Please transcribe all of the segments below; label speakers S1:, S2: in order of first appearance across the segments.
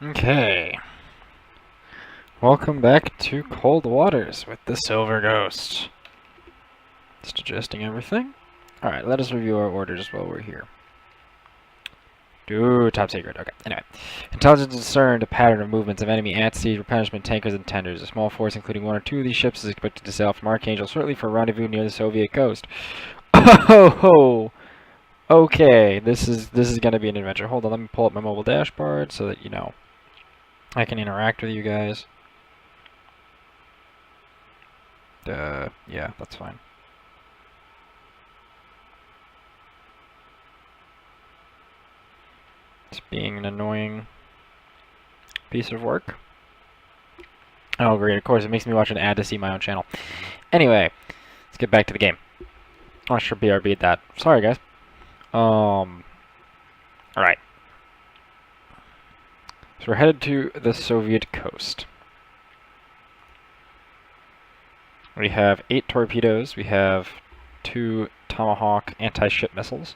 S1: Okay. Welcome back to Cold Waters with the Silver Ghost. Just adjusting everything. Alright, let us review our orders while we're here. Top secret. Okay, anyway. Intelligence discerned a pattern of movements of enemy at-sea replenishment tankers and tenders. A small force, including one or two of these ships, is expected to sail from Archangel shortly for a rendezvous near the Soviet coast. Oh! Okay, this is going to be an adventure. Hold on, let me pull up my mobile dashboard so that, I can interact with you guys. Yeah, that's fine. It's being an annoying piece of work. Oh, great. Of course, it makes me watch an ad to see my own channel. Anyway, let's get back to the game. Oh, I sure BRB'd that. Sorry, guys. Alright. So we're headed to the Soviet coast. We have 8 torpedoes. We have 2 Tomahawk anti-ship missiles.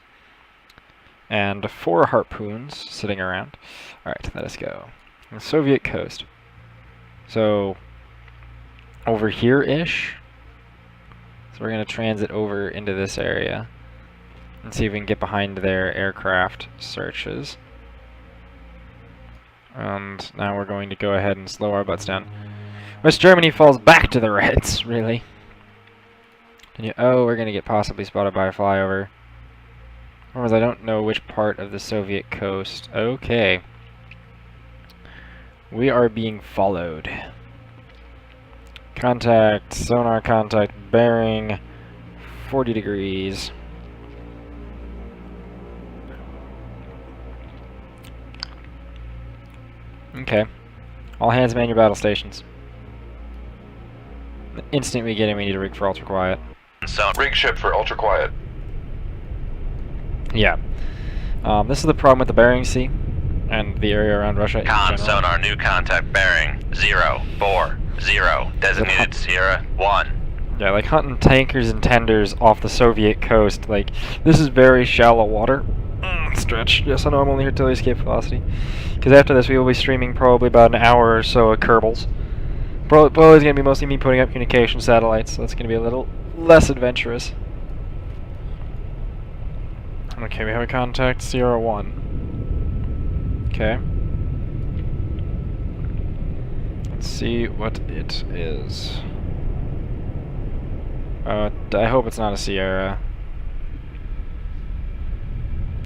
S1: And 4 harpoons sitting around. Alright, let us go. The Soviet coast. So, over here-ish. So we're going to transit over into this area. And see if we can get behind their aircraft searches. And now we're going to go ahead and slow our butts down. West Germany falls back to the Reds, really. Oh, we're going to get possibly spotted by a flyover. Whereas I don't know which part of the Soviet coast. Okay. We are being followed. Contact, sonar contact, bearing 40 degrees. Okay. All hands man your battle stations. The instant we get in, we need to rig for ultra quiet.
S2: So, rig ship for ultra quiet.
S1: Yeah. This is the problem with the Bering Sea and the area around Russia.
S2: Con sonar, new contact bearing 040. Designated Sierra 1.
S1: Yeah, like hunting tankers and tenders off the Soviet coast. Like, this is very shallow water. Stretch. Yes, I know I'm only here till the escape velocity. Because after this, we will be streaming probably about an hour or so of Kerbals. Probably is going to be mostly me putting up communication satellites, so it's going to be a little less adventurous. Okay, we have a contact, Sierra 1. Okay. Let's see what it is. I hope it's not a Sierra.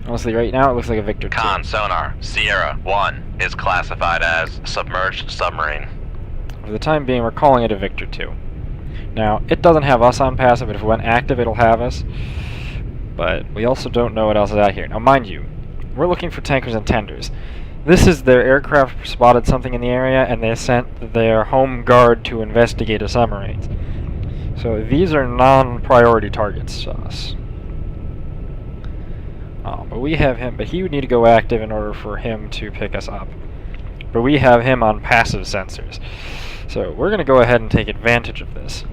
S1: Honestly, right now it looks like a Victor 2.
S2: Con sonar, Sierra 1 is classified as submerged submarine.
S1: For the time being, we're calling it a Victor 2. Now, it doesn't have us on passive, but if it went active, it'll have us. But we also don't know what else is out here. Now, mind you, we're looking for tankers and tenders. This is their aircraft spotted something in the area, and they sent their home guard to investigate the submarines. So these are non-priority targets to us. But we have him, but he would need to go active in order for him to pick us up. But we have him on passive sensors. So we're going to go ahead and take advantage of this.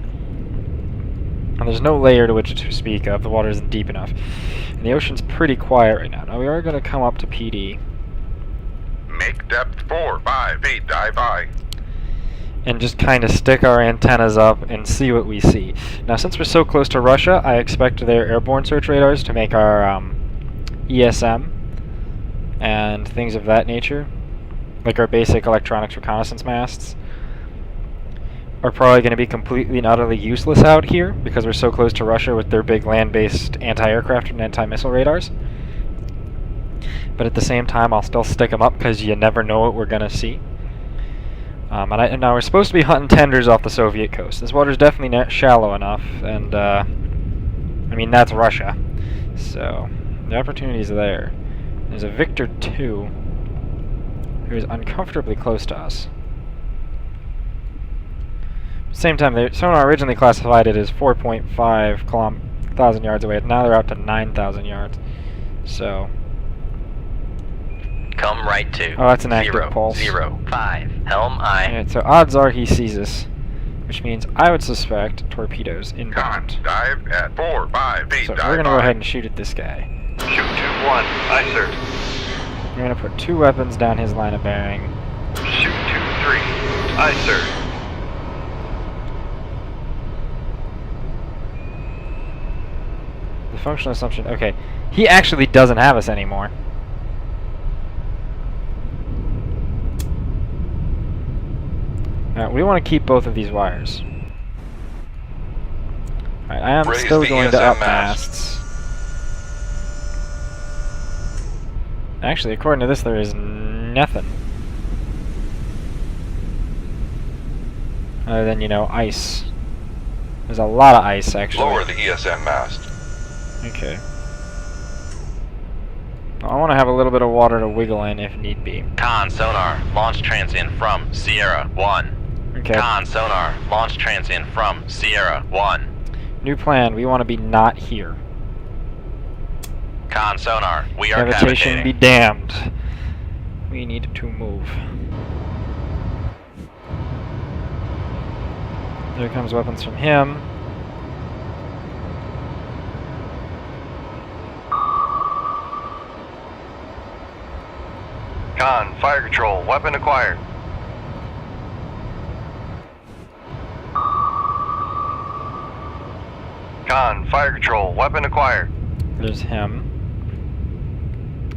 S1: And there's no layer to which to speak of. The water isn't deep enough. And the ocean's pretty quiet right now. Now we are going to come up to PD.
S2: Make depth 4, 5, 8, dive high.
S1: And just kind of stick our antennas up and see what we see. Now since we're so close to Russia, I expect their airborne search radars to make our ESM and things of that nature, like our basic electronics reconnaissance masts, are probably going to be completely and utterly useless out here because we're so close to Russia with their big land-based anti-aircraft and anti-missile radars. But at the same time, I'll still stick them up because you never know what we're going to see. And now we're supposed to be hunting tenders off the Soviet coast. This water's definitely not shallow enough, and I mean, that's Russia. So the opportunity's there. There's a Victor 2 who is uncomfortably close to us. At the same time, sonar originally classified it as 4.5 thousand yards away. Now they're out to 9,000 yards. So.
S2: Come right to.
S1: Oh, that's an active pulse.
S2: 005. Helm I.
S1: Right, so odds are he sees us, which means I would suspect torpedoes inbound.
S2: Con, dive at 4, 5, 8,
S1: So
S2: dive
S1: we're going to go
S2: high.
S1: ahead and shoot at this guy.
S2: Shoot 2-1. Aye, sir.
S1: We're going to put 2 weapons down his line of bearing.
S3: 3. Aye, sir.
S1: The functional assumption, okay. He actually doesn't have us anymore. Now, we want to keep both of these wires. Alright, I am
S3: Raise
S1: still
S3: the
S1: going to
S3: ESM
S1: up masts. Actually, according to this, there is nothing. Other than, you know, ice. There's a lot of ice, actually.
S3: Lower the ESM mast.
S1: Okay. I want to have a little bit of water to wiggle in if need be.
S2: Con sonar, launch transient from Sierra 1.
S1: Okay.
S2: Con sonar, launch transient from Sierra 1.
S1: New plan, we want to be not here.
S2: Con sonar, we are
S1: Cavitation be
S2: cavitating.
S1: damned. We need to move. There comes weapons from him.
S3: Con, fire control, weapon acquired. Con, fire control, weapon acquired.
S1: There's him.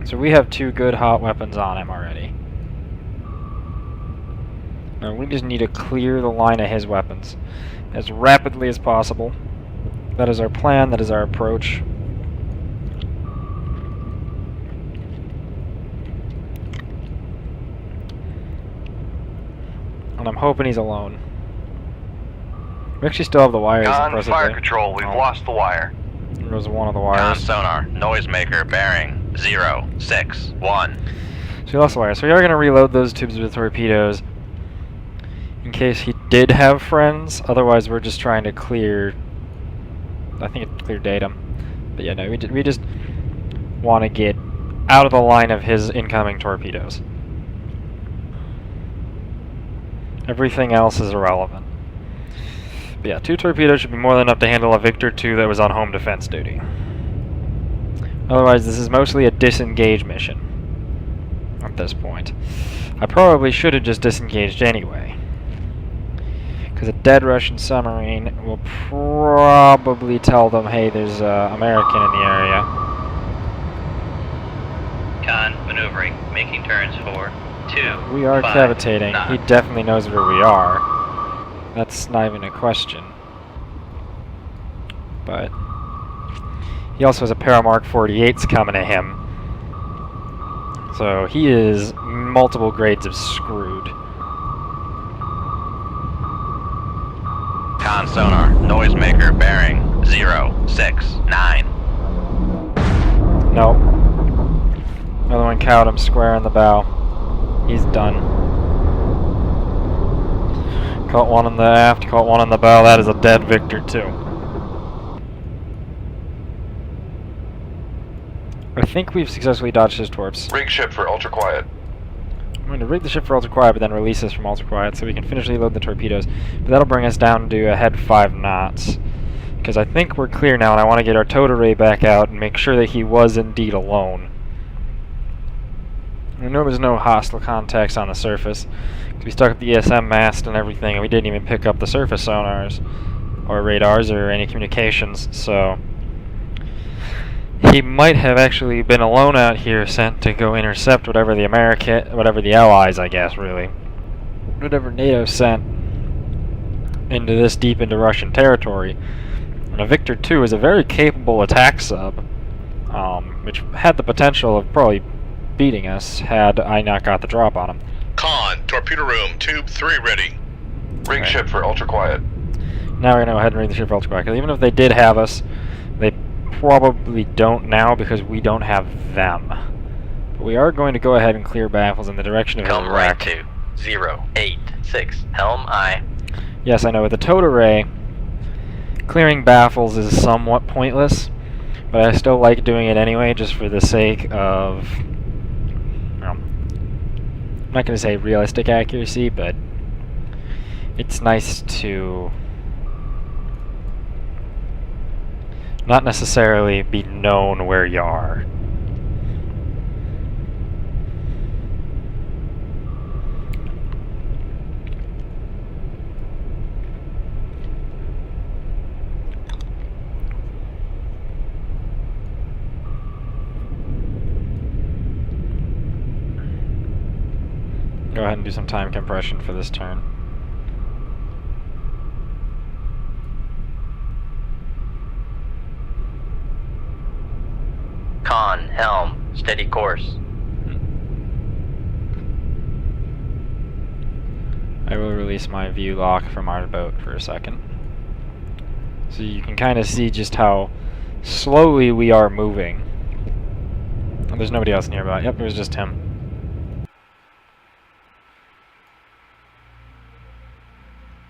S1: So we have 2 good hot weapons on him already. Now we just need to clear the line of his weapons as rapidly as possible. That is our plan, that is our approach. And I'm hoping he's alone. We actually still have the wires,
S3: Con,
S1: impressively.
S3: fire control, we've
S1: Oh.
S3: lost the wire.
S1: There was one of the
S2: Con
S1: wires.
S2: sonar, noisemaker bearing 061.
S1: So we lost the wire. So we are going to reload those tubes with torpedoes in case he did have friends. Otherwise, we're just trying to clear. I think it cleared datum. But yeah, no, we just want to get out of the line of his incoming torpedoes. Everything else is irrelevant. But yeah, 2 torpedoes should be more than enough to handle a Victor 2 that was on home defense duty. Otherwise, this is mostly a disengage mission at this point. I probably should have just disengaged anyway, because a dead Russian submarine will probably tell them, hey, there's an American in the area.
S4: Con, maneuvering, making turns for 2.
S1: We are
S4: 5
S1: cavitating.
S4: knots.
S1: He definitely knows where we are. That's not even a question. But he also has a Paramark 48s coming to him. So he is multiple grades of screwed.
S2: Con sonar, noisemaker bearing 069.
S1: Nope. Another one cowed him square in the bow. He's done. Caught one in the aft, caught one in the bow. That is a dead Victor 2. I think we've successfully dodged his torps.
S3: Rig ship for ultra quiet.
S1: I'm going to rig the ship for ultra quiet, but then release this from ultra quiet so we can finish reload the torpedoes. But that'll bring us down to a head 5 knots. Because I think we're clear now, and I want to get our towed array back out and make sure that he was indeed alone. I know there's no hostile contacts on the surface. We stuck up the ESM mast and everything, and we didn't even pick up the surface sonars, or radars, or any communications, so he might have actually been alone out here, sent to go intercept whatever the Allies, I guess, really, whatever NATO sent into this deep into Russian territory. And a Victor 2 is a very capable attack sub, which had the potential of probably beating us had I not got the drop on him.
S5: Con, torpedo room, tube 3 ready.
S3: Rig ship for ultra quiet.
S1: Now we're going to go ahead and rig the ship for ultra quiet, 'cause even if they did have us, they probably don't now because we don't have them. But we are going to go ahead and clear baffles in the direction of his
S4: Come right
S1: wreck.
S4: to 086. Helm aye.
S1: Yes, I know, with the towed array, clearing baffles is somewhat pointless, but I still like doing it anyway, just for the sake of, I'm not going to say realistic accuracy, but it's nice to not necessarily be known where you are. Go ahead and do some time compression for this turn.
S4: Con, helm, steady course.
S1: I will release my view lock from our boat for a second. So you can kind of see just how slowly we are moving. Oh, there's nobody else nearby. Yep, it was just him.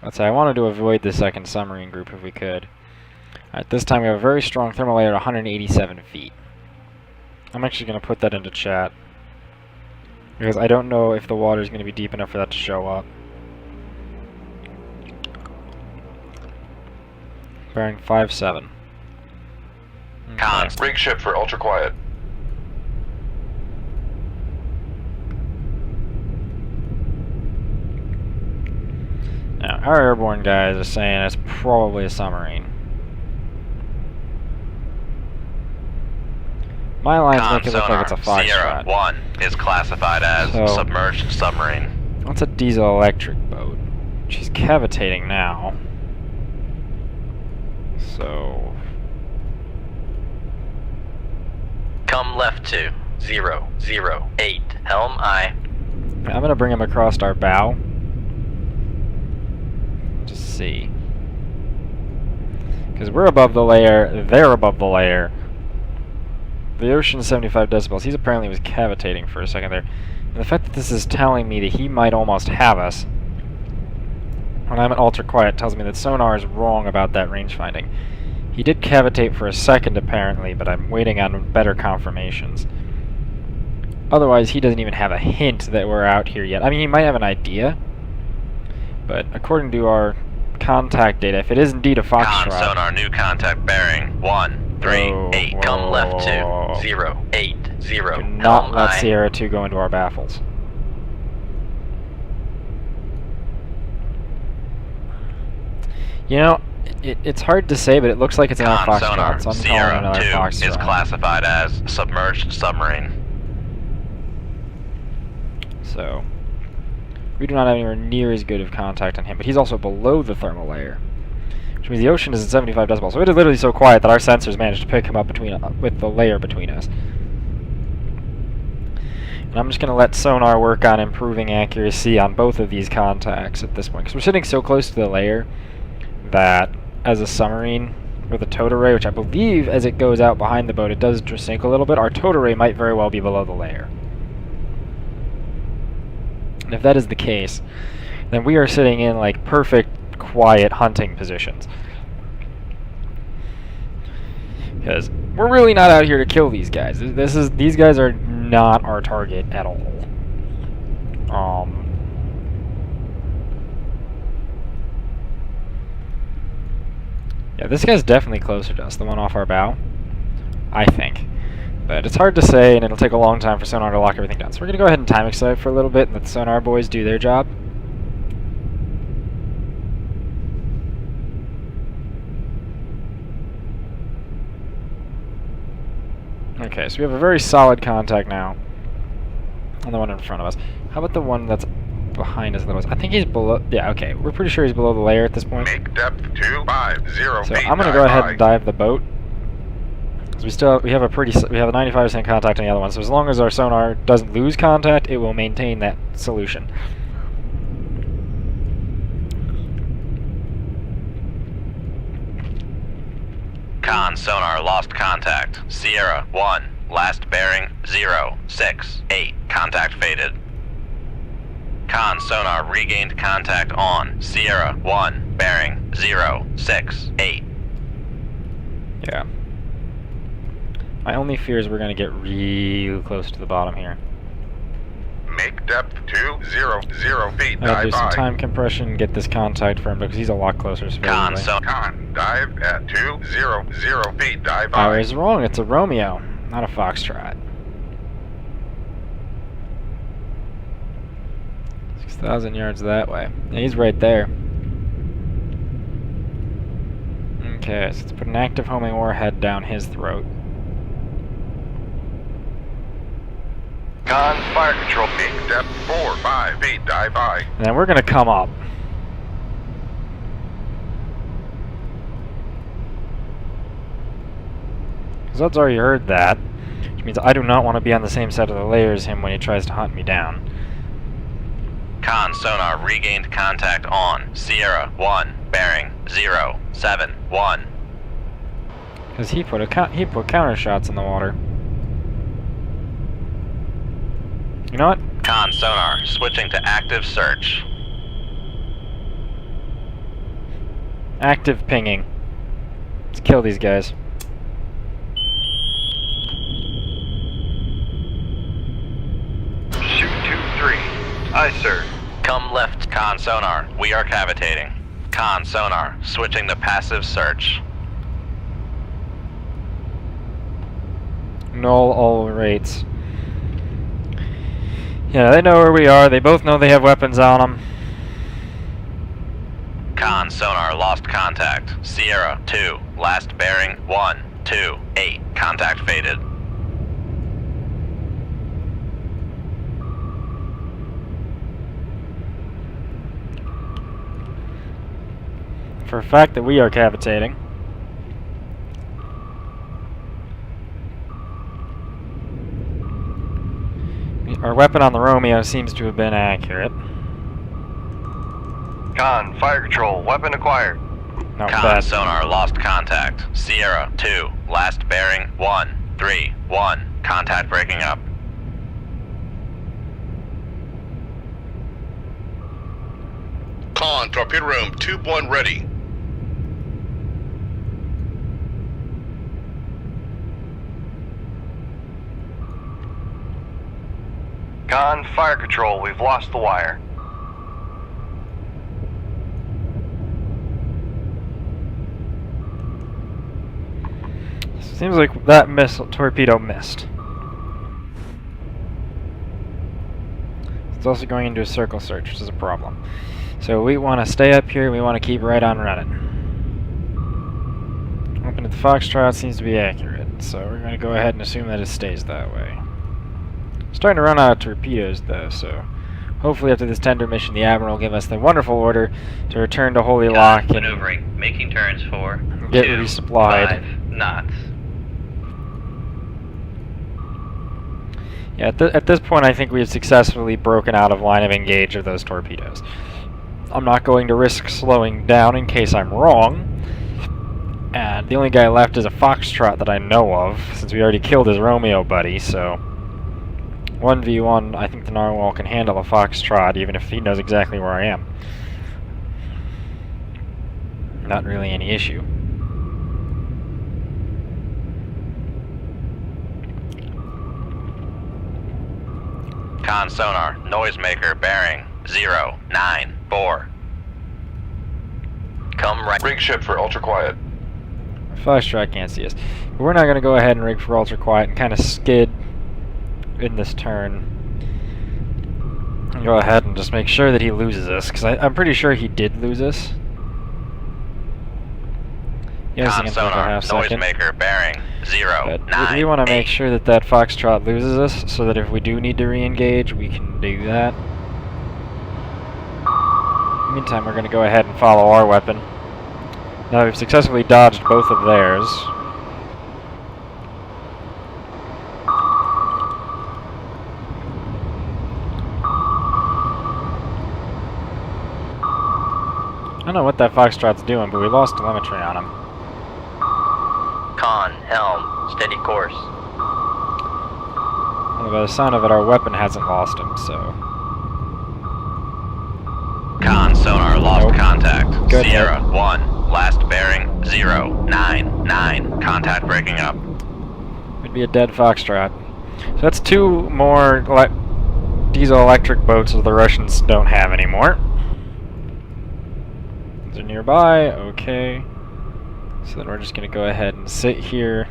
S1: Let's say I wanted to avoid the second submarine group if we could. Alright, this time we have a very strong thermal layer at 187 feet. I'm actually going to put that into chat, because I don't know if the water is going to be deep enough for that to show up. Bearing 5-7.
S2: Cons.
S3: Rig ship for ultra quiet.
S1: Now, our airborne guys are saying it's probably a submarine. My lines make it look like it's a
S2: Sierra
S1: Foxtrot.
S2: 1 is classified as
S1: So-
S2: submerged submarine.
S1: That's a diesel-electric boat. She's cavitating now. So...
S4: Come left to 008. Helm aye.
S1: I'm gonna bring him across our bow. Just see. Because we're above the layer, they're above the layer. The ocean's 75 decibels. He's apparently was cavitating for a second there. And the fact that this is telling me that he might almost have us when I'm at ultra quiet tells me that sonar is wrong about that range finding. He did cavitate for a second apparently, but I'm waiting on better confirmations. Otherwise, he doesn't even have a hint that we're out here yet. I mean, he might have an idea, but according to our contact data, if it is indeed a
S2: Con
S1: Foxtrot...
S2: sonar, new contact bearing 138.
S1: Whoa,
S4: Come left to
S1: whoa.
S4: 080.
S1: Do not
S4: Helm
S1: let
S4: aye.
S1: Sierra 2 go into our baffles. You know, it's hard to say, but it looks like it's not a
S2: Con
S1: Foxtrot,
S2: sonar,
S1: so I'm calling it
S2: Sierra
S1: another
S2: 2
S1: Foxtrot.
S2: is classified as submerged submarine.
S1: So, we do not have anywhere near as good of contact on him, but he's also below the thermal layer, which means the ocean is at 75 decibels. So it is literally so quiet that our sensors managed to pick him up with the layer between us. And I'm just going to let sonar work on improving accuracy on both of these contacts at this point, because we're sitting so close to the layer that as a submarine with a towed array, which I believe as it goes out behind the boat it does sink a little bit, our towed array might very well be below the layer. And if that is the case, then we are sitting in like perfect quiet hunting positions. Because we're really not out here to kill these guys. These guys are not our target at all. Yeah, this guy's definitely closer to us, the one off our bow, I think. But it's hard to say, and it'll take a long time for sonar to lock everything down. So we're going to go ahead and time excite for a little bit and let the sonar boys do their job. Okay, so we have a very solid contact now on the one in front of us. How about the one that's behind us a little? I think he's below... Yeah, okay. We're pretty sure he's below the layer at this point.
S5: Make depth 250
S1: So
S5: feet.
S1: I'm going to go ahead and dive the boat. Because we have a 95% contact on the other one. So as long as our sonar doesn't lose contact, it will maintain that solution.
S2: Con sonar lost contact. Sierra 1, last bearing 068. Contact faded. Con sonar regained contact on Sierra 1, bearing 068.
S1: Yeah. My only fear is we're going to get real close to the bottom here.
S5: Make depth 200 feet.
S1: I'm going to
S5: Dive
S1: do some
S5: high.
S1: time compression, get this contact firm, because he's a lot closer.
S2: Con
S1: supposedly.
S2: sonar.
S5: Con, dive at 200 feet. Dive
S1: I
S5: high.
S1: was wrong. It's a Romeo, not a Foxtrot. 6,000 yards that way. Yeah, he's right there. Okay, so let's put an active homing warhead down his throat.
S3: Con, fire control.
S5: Peak depth 4, 5 feet, dive by.
S1: And then we're going to come up. Because Ud's already heard that, which means I do not want to be on the same side of the layer as him when he tries to hunt me down.
S2: Con sonar regained contact on Sierra 1, bearing 071.
S1: Because he put counter shots in the water. You know what?
S2: Con sonar switching to active search.
S1: Active pinging. Let's kill these guys.
S3: Shoot 2-3. Aye, sir.
S2: Come left, con sonar. We are cavitating. Con sonar switching to passive search.
S1: Null all rates. Yeah, they know where we are. They both know they have weapons on them.
S2: Con sonar lost contact. Sierra 2, last bearing 128. Contact faded.
S1: For a fact that we are cavitating. Our weapon on the Romeo seems to have been accurate.
S3: Con, fire control. Weapon acquired.
S1: Not
S2: Con
S1: bad.
S2: sonar lost contact. Sierra 2, last bearing 131. Contact breaking up.
S5: Con, torpedo room, tube 1 ready.
S3: Con, fire control. We've lost the wire.
S1: Seems like that torpedo missed. It's also going into a circle search, which is a problem. So we want to stay up here, we want to keep right on running. Open to the Foxtrot seems to be accurate, so we're going to go ahead and assume that it stays that way. Starting to run out of torpedoes though, so hopefully after this tender mission the Admiral will give us the wonderful order to return to Holy Lock and
S4: Maneuvering, making turns for
S1: get
S4: 2,
S1: resupplied.
S4: 5 knots.
S1: Yeah, at this point I think we have successfully broken out of line of engage of those torpedoes. I'm not going to risk slowing down in case I'm wrong. And the only guy left is a Foxtrot that I know of, since we already killed his Romeo buddy, so 1v1, I think the Narwhal can handle a Foxtrot, even if he knows exactly where I am. Not really any issue.
S2: Con sonar, noisemaker bearing 094. Come right.
S3: Rig ship for ultra quiet.
S1: Foxtrot can't see us. But we're not going to go ahead and rig for ultra quiet and kind of skid in this turn. And go ahead and just make sure that he loses us, because I'm pretty sure he did lose us. Yes,
S2: Con
S1: he can take a
S2: sonar,
S1: half second.
S2: noisemaker bearing
S1: But
S2: 098.
S1: we want to make sure that that Foxtrot loses us, so that if we do need to re-engage, we can do that. Meantime, we're going to go ahead and follow our weapon. Now we've successfully dodged both of theirs. I don't know what that Foxtrot's doing, but we lost telemetry on him.
S4: Con, helm, steady course.
S1: Well, by the sound of it, our weapon hasn't lost him, so...
S2: Con sonar lost
S1: Nope.
S2: contact.
S1: Good
S2: Sierra
S1: hit.
S2: 1, last bearing 099. Contact breaking up.
S1: Would be a dead Foxtrot. So that's two more diesel-electric boats that the Russians don't have anymore. They're nearby, okay. So then we're just going to go ahead and sit here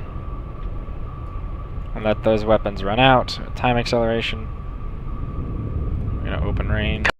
S1: and let those weapons run out. Time acceleration. We're going to open range.